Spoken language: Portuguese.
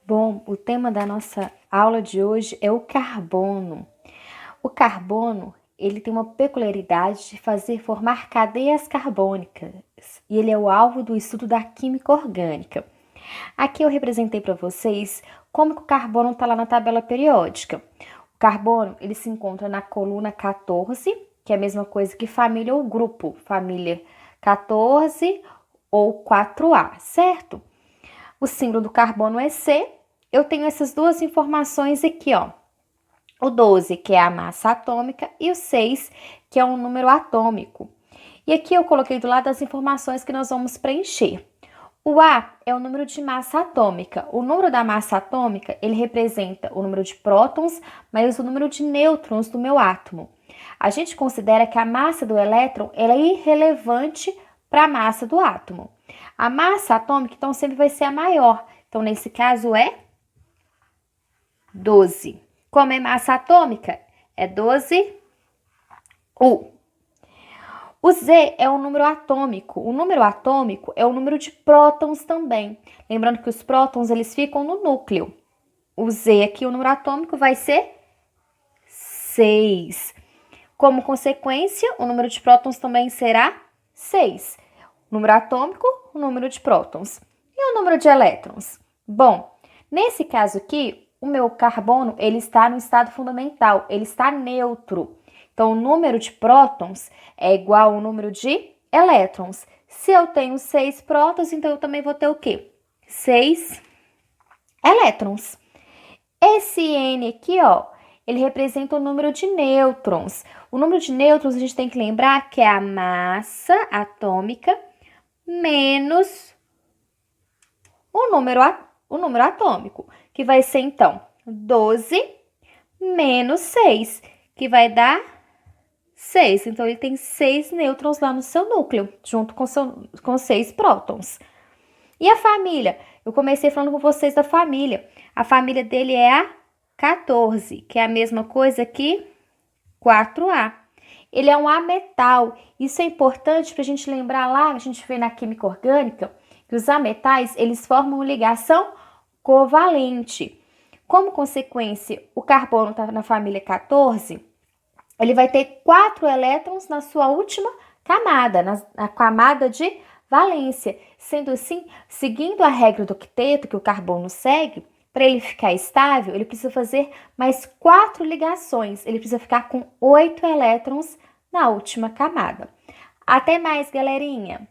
Bom, o tema da nossa aula de hoje é o carbono. O carbono, ele tem uma peculiaridade de fazer formar cadeias carbônicas e ele é o alvo do estudo da química orgânica. Aqui eu representei para vocês como que o carbono está lá na tabela periódica. O carbono, ele se encontra na coluna 14, que é a mesma coisa que família ou grupo, família 14 ou 4A, certo? O símbolo do carbono é C. Eu tenho essas duas informações aqui, ó. O 12, que é a massa atômica, e o 6, que é um número atômico. E aqui eu coloquei do lado as informações que nós vamos preencher. O A é o número de massa atômica. O número da massa atômica, ele representa o número de prótons, mais o número de nêutrons do meu átomo. A gente considera que a massa do elétron ela é irrelevante para a massa do átomo. A massa atômica, então, sempre vai ser a maior. Então, nesse caso, é 12. Como é massa atômica? É 12U. O Z é o número atômico. O número atômico é o número de prótons também. Lembrando que os prótons, eles ficam no núcleo. O Z aqui, o número atômico, vai ser 6. Como consequência, o número de prótons também será 6. O número atômico, o número de prótons. E o número de elétrons? Bom, nesse caso aqui, o meu carbono, ele está no estado fundamental, ele está neutro. Então, o número de prótons é igual ao número de elétrons. Se eu tenho 6 prótons, então eu também vou ter o quê? 6 elétrons. Esse N aqui, ó, ele representa o número de nêutrons. O número de nêutrons a gente tem que lembrar que é a massa atômica menos o número atômico, que vai ser, então, 12 menos 6, que vai dar 6. Então, ele tem 6 nêutrons lá no seu núcleo, junto com 6 prótons. E a família? Eu comecei falando com vocês da família. A família dele é a 14, que é a mesma coisa que 4A. Ele é um ametal. Isso é importante para a gente lembrar lá, a gente vê na química orgânica, que os ametais, eles formam ligação covalente. Como consequência, o carbono está na família 14, ele vai ter 4 elétrons na sua última camada, na camada de valência. Sendo assim, seguindo a regra do octeto que o carbono segue, para ele ficar estável, ele precisa fazer mais 4 ligações. Ele precisa ficar com 8 elétrons na última camada. Até mais, galerinha!